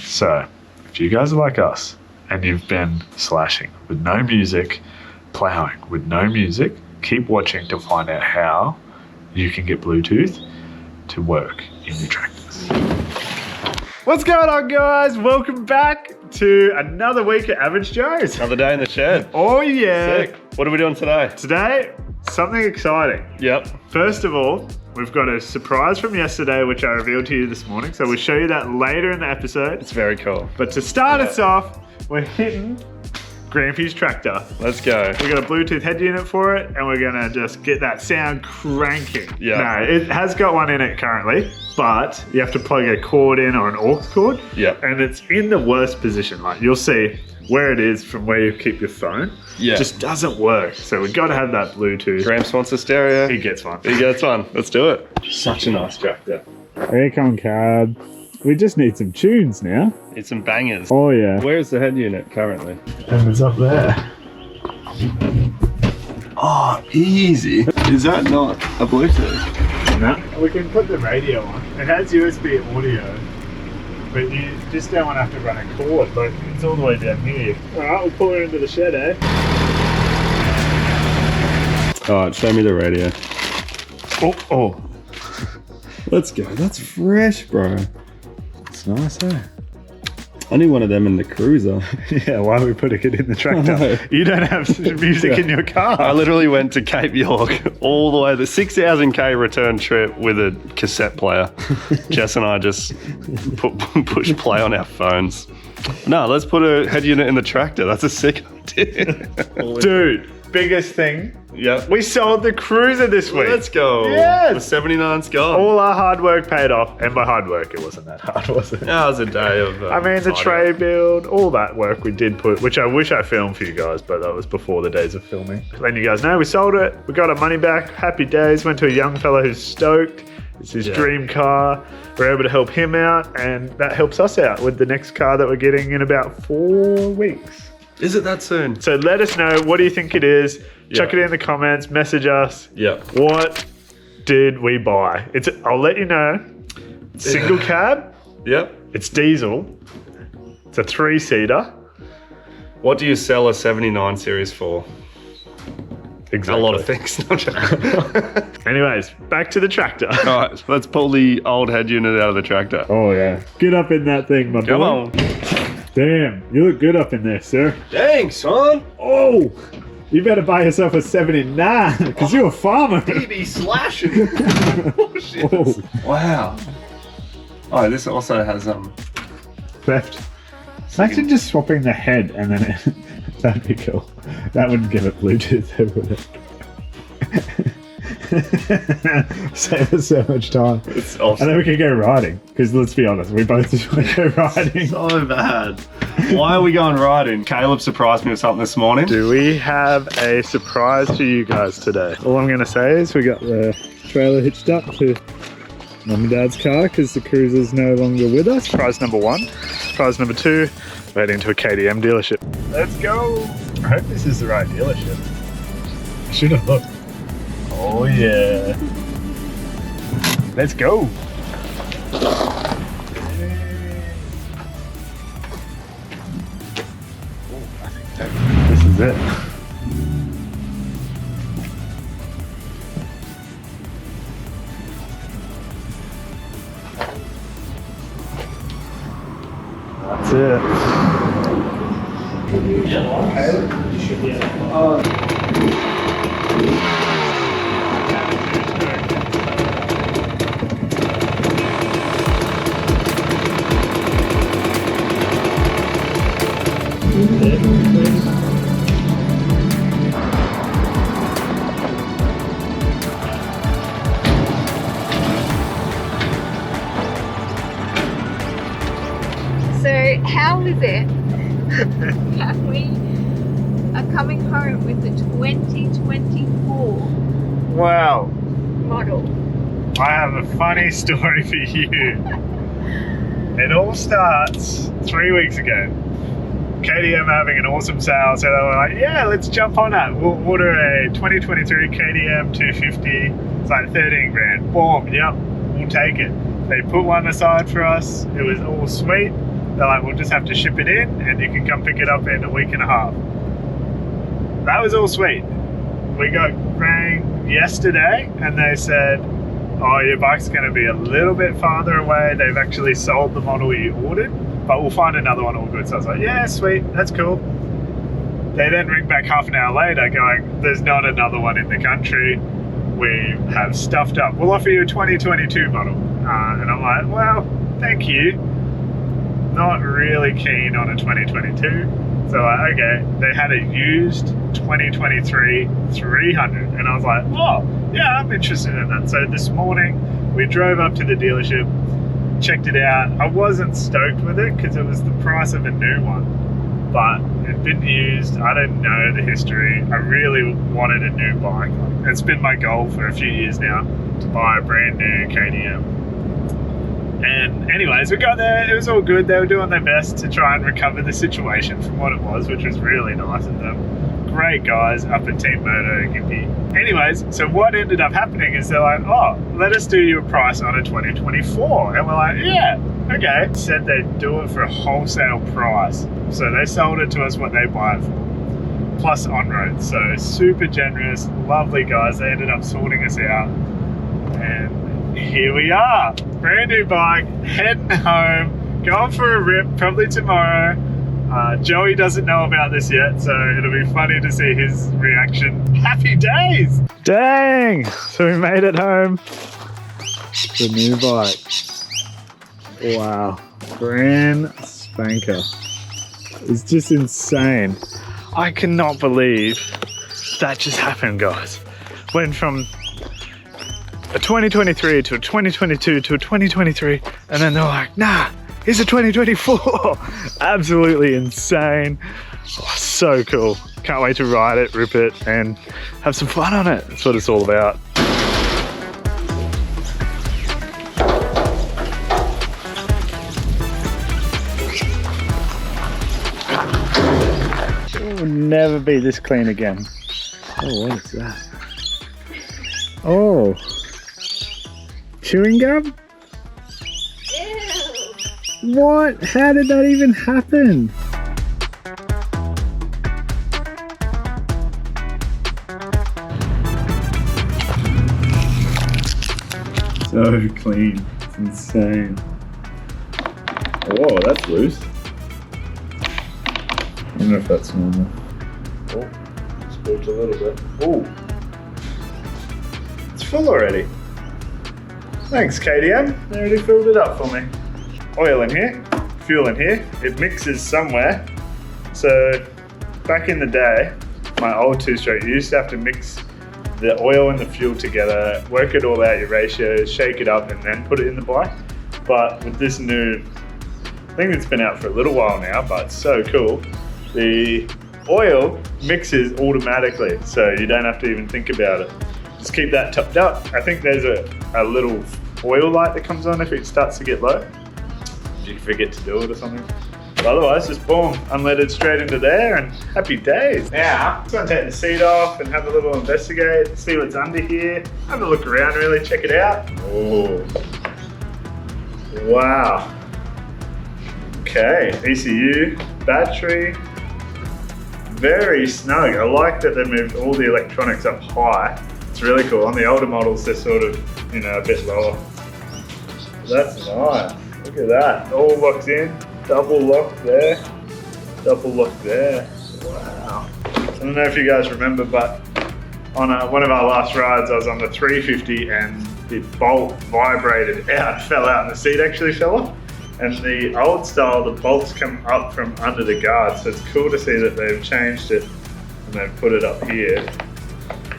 So, if you guys are like us and you've been slashing with no music, ploughing with no music, keep watching to find out how you can get Bluetooth to work in your tractors. What's going on, guys? Welcome back to another week at Average Joe's. Another day in the shed. Oh yeah. Sick. What are we doing today? Today, something exciting. Yep. First of all, we've got a surprise from yesterday, which I revealed to you this morning. So we'll show you that later in the episode. It's very cool. But to start us off, we're hitting Grampy's tractor. Let's go. We got a Bluetooth head unit for it, and we're gonna just get that sound cranking. Yeah. No, it has got one in it currently, but you have to plug a cord in or an aux cord. Yeah. And it's in the worst position. Like, you'll see where it is from where you keep your phone. Yeah. It just doesn't work. So we got to have that Bluetooth. Gramps wants a stereo. He gets one. He gets one. Let's do it. Such a nice tractor. Here come cab. We just need some tunes now. Need some bangers. Oh yeah. Where's the head unit currently? And it's up there. Oh, easy. Is that not a Bluetooth? No. We can put the radio on. It has USB audio, but you just don't want to have to run a cord. But it's all the way down here. All right, we'll pull her into the shed, eh? Alright, show me the radio. Oh. Let's go. That's fresh, bro. It's nice, eh? I need one of them in the cruiser. Yeah, why are we putting it in the tractor? You don't have music in your car. I literally went to Cape York all the way, the 6,000k return trip with a cassette player. Jess and I just push play on our phones. No, let's put a head unit in the tractor. That's a sick idea. Dude, biggest thing. Yep. We sold the cruiser this week. Let's go. Yes. The 79's gone. All our hard work paid off. And by hard work, it wasn't that hard, was it? That was a day of... I mean, the tray build, all that work we did put, which I wish I filmed for you guys, but that was before the days of filming. Letting you guys know, we sold it. We got our money back. Happy days. Went to a young fella who's stoked. It's his dream car. We're able to help him out, and that helps us out with the next car that we're getting in about 4 weeks. Is it that soon? So let us know, what do you think it is? Chuck it in the comments, message us. Yeah. What did we buy? I'll let you know. Single cab. Yep. It's diesel. It's a 3-seater. What do you sell a 79 series for? Exactly. A lot of things. Anyways, back to the tractor. All right, let's pull the old head unit out of the tractor. Oh yeah. Get up in that thing, my boy. Come on. Damn, you look good up in there, sir. Dang, son. Oh, you better buy yourself a 79 because you're a farmer. He be slashing. Oh, shit. Oh. Wow. Oh, this also has Theft. Imagine just swapping the head and then that'd be cool. That wouldn't give it Bluetooth, would it? Save us so much time. It's awesome. And then we can go riding, because let's be honest, we both just want to go riding. So bad. Why are we going riding? Caleb surprised me with something this morning. Do we have a surprise for you guys today? All I'm going to say is we got the trailer hitched up to Mum and Dad's car because the cruiser's no longer with us. Surprise number 1. Surprise number 2, we're heading to a KTM dealership. Let's go. I hope this is the right dealership. I should have looked. Oh yeah. Let's go. I think this is it. That's it. So how is it that we are coming home with the 2024 Wow. model? I have a funny story for you. It all starts 3 weeks ago. KTM having an awesome sale, so they were like, yeah, let's jump on it. We'll order a 2023 KTM 250. It's like 13 grand. Boom, yep, we'll take it. They put one aside for us. It was all sweet. They're like, we'll just have to ship it in and you can come pick it up in a week and a half. That was all sweet. We got rang yesterday and they said, oh, your bike's going to be a little bit farther away. They've actually sold the model you ordered, but we'll find another one all good. So I was like, yeah, sweet, that's cool. They then ring back half an hour later going, there's not another one in the country. We have stuffed up. We'll offer you a 2022 model. And I'm like, well, thank you. Not really keen on a 2022. So like, okay, they had a used 2023 300 and I was like, oh yeah, I'm interested in that. So this morning we drove up to the dealership, checked it out. I wasn't stoked with it because it was the price of a new one, but it'd been used. I didn't know the history. I really wanted a new bike. It's been my goal for a few years now to buy a brand new KTM. And anyways, we got there, it was all good. They were doing their best to try and recover the situation from what it was, which was really nice of them. Great guys up at Team Moto Gimpy. Anyways, so what ended up happening is they're like, oh, let us do you a price on a 2024. And we're like, yeah, okay. Said they'd do it for a wholesale price. So they sold it to us what they buy it for, plus on-road. So super generous, lovely guys. They ended up sorting us out. And here we are, brand new bike, heading home, going for a rip, probably tomorrow. Joey doesn't know about this yet, so it'll be funny to see his reaction. Happy days! Dang! So we made it home. The new bike. Wow, brand spanker. It's just insane. I cannot believe that just happened, guys. Went from a 2023 to a 2022 to a 2023 and then they're like, nah, it's a 2024. Absolutely insane. Oh, so cool. Can't wait to ride it, rip it and have some fun on it. That's what it's all about. It will never be this clean again. Oh, what is that? Oh, chewing gum? Ew. What? How did that even happen? So clean. It's insane. Whoa, that's loose. I don't know if that's normal. Oh, scorched a little bit. Oh, it's full already. Thanks, KTM. They already filled it up for me. Oil in here, fuel in here. It mixes somewhere. So back in the day, my old two-stroke, you used to have to mix the oil and the fuel together, work it all out, your ratios, shake it up, and then put it in the bike. But with this new thing that's been out for a little while now, but it's so cool, the oil mixes automatically, so you don't have to even think about it. Just keep that topped up. I think there's a little oil light that comes on if it starts to get low. If you forget to do it or something. But otherwise, just boom, unleaded straight into there and happy days. Now, just want to take the seat off and have a little investigate, see what's under here. Have a look around really, check it out. Oh, wow. Okay, ECU, battery. Very snug. I like that they moved all the electronics up high. It's really cool. On the older models, they're sort of, you know, a bit lower. That's nice. Look at that. All locked in. Double lock there. Double lock there. Wow. I don't know if you guys remember, but on one of our last rides, I was on the 350 and the bolt vibrated out, fell out, and the seat actually fell off. And the old style, the bolts come up from under the guard, so it's cool to see that they've changed it and they've put it up here.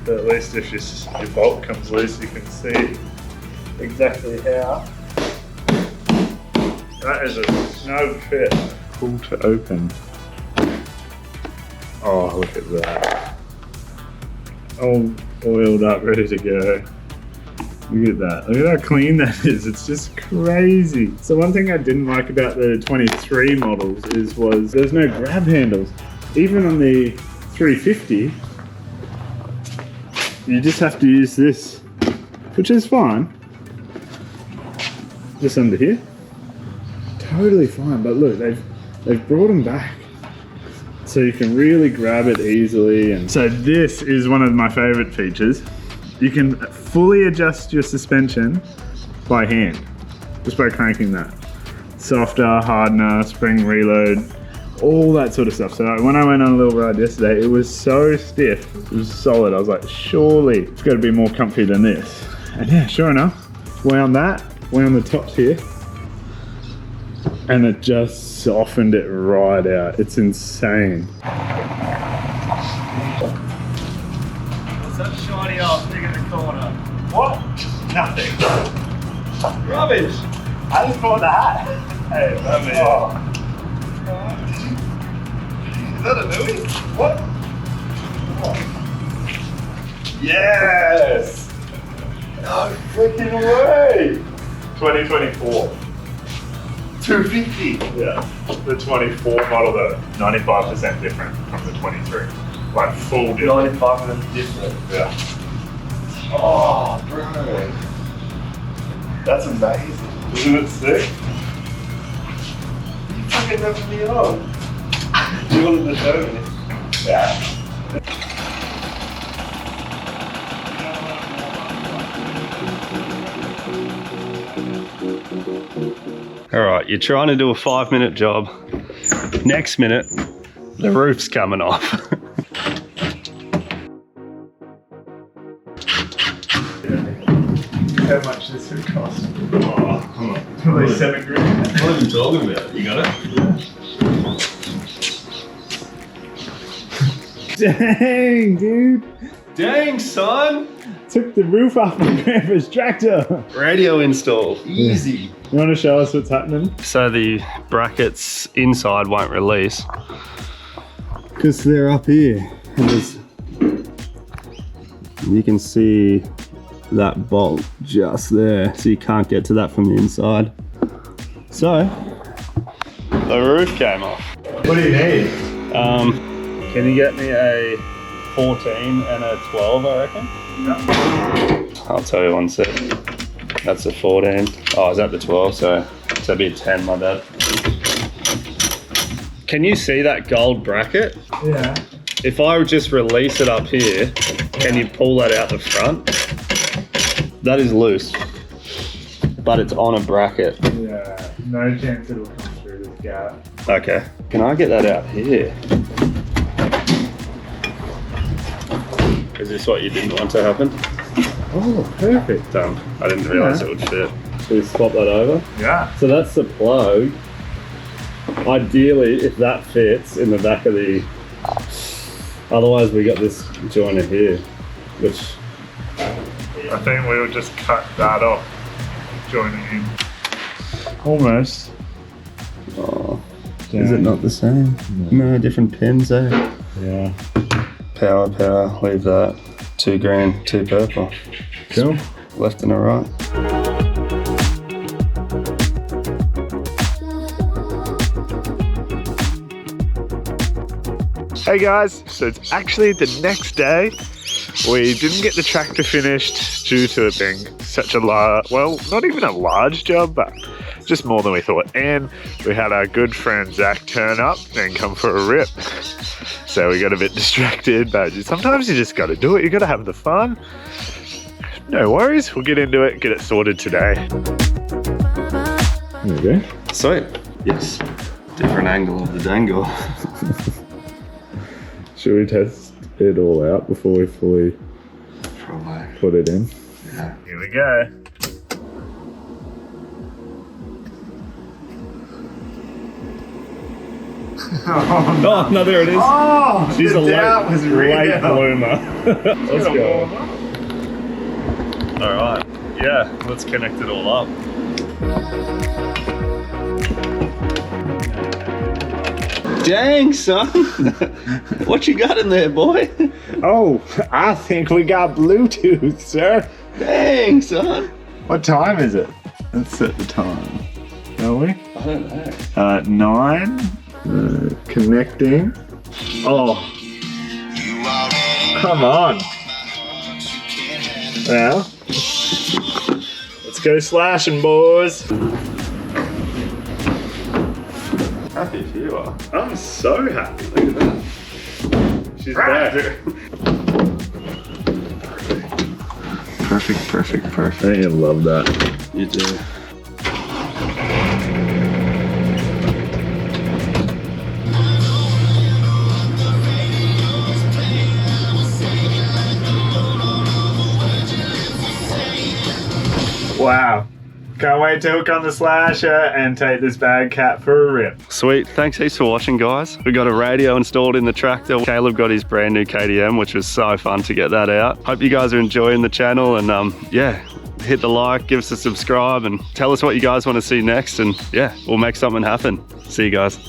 But at least if your bolt comes loose, you can see exactly how. That is a snug fit. Cool to open. Oh, look at that. All oiled up, ready to go. Look at that. Look at how clean that is. It's just crazy. So one thing I didn't like about the 23 models was there's no grab handles. Even on the 350, you just have to use this, which is fine. Just under here. totally fine. But look, they've brought them back, so you can really grab it easily. And so this is one of my favorite features. You can fully adjust your suspension by hand, just by cranking that. Softer, hardener, spring reload, all that sort of stuff. So when I went on a little ride yesterday, it was so stiff, it was solid. I was like, surely it's got to be more comfy than this. And yeah, sure enough, wound the tops here, and it just softened it right out. It's insane. What's that shiny ass thing in the corner? What? Nothing. Rubbish! I just bought the hat. Hey, that man. Oh. Is that a Louis? What? Yes! No freaking way! 2024. 250. Yeah. The 24 model though, 95% different from the 23. Like full different. 95% different. Yeah. Oh, bro. That's amazing. Isn't it sick? You fucking left me on. You wanted to show me. Yeah. All right, you're trying to do a 5-minute job. Next minute, the roof's coming off. How much this would cost? Oh, come on. Probably $7 grand. What are you talking about? You got it? Dang, dude. Dang, son. Took the roof off my grandpa's tractor. Radio install. Easy. You want to show us what's happening? So the brackets inside won't release. Because they're up here. And you can see that bolt just there. So you can't get to that from the inside. So, The roof came off. What do you need? Can you get me a 14 and a 12, I reckon? Yeah. I'll tell you one sec. That's a 14. Oh, is that the 12? So that'd be a 10, my bad. Can you see that gold bracket? Yeah. If I would just release it up here, can you pull that out the front? That is loose, but it's on a bracket. Yeah. No chance it'll come through this gap. Okay. Can I get that out here? Is this what you didn't want to happen? Oh, perfect. I didn't realise it would fit. we swap that over. Yeah. So that's the plug. Ideally, if that fits in the back of the... Otherwise, we got this joiner here, which... I think we'll just cut that off, join it in. Almost. Oh, is it not the same? No, different pins there. Yeah. Power, leave that. 2 green, 2 purple. Cool. Left and a right. Hey guys, so it's actually the next day. We didn't get the tractor finished due to it being such a large, well, not even a large job, but just more than we thought. And we had our good friend Zach turn up and come for a rip. So we got a bit distracted, but sometimes you just got to do it. You got to have the fun. No worries, we'll get into it, get it sorted today. There we go. Sweet. Yes. Different angle of the dangle. Should we test it all out before we fully Probably. put it in? Yeah. Here we go. Oh, no, there it is. Oh, She's the a late, doubt was late real. bloomer. Let's go. All right. Yeah, let's connect it all up. Dang, son. What you got in there, boy? Oh, I think we got Bluetooth, sir. Dang, son. What time is it? Let's set the time. Are we? I don't know. 9. Connecting. Oh. Come on. Now. Let's go slashing, boys. Happy if you are. I'm so happy. Look at that. She's back. Perfect. I love that. You do. Wow. Can't wait to hook on the slasher and take this bad cat for a rip. Sweet. Thanks heaps for watching, guys. We got a radio installed in the tractor. Caleb got his brand new KTM, which was so fun to get that out. Hope you guys are enjoying the channel, and yeah, hit the like, give us a subscribe, and tell us what you guys want to see next, and yeah, we'll make something happen. See you guys.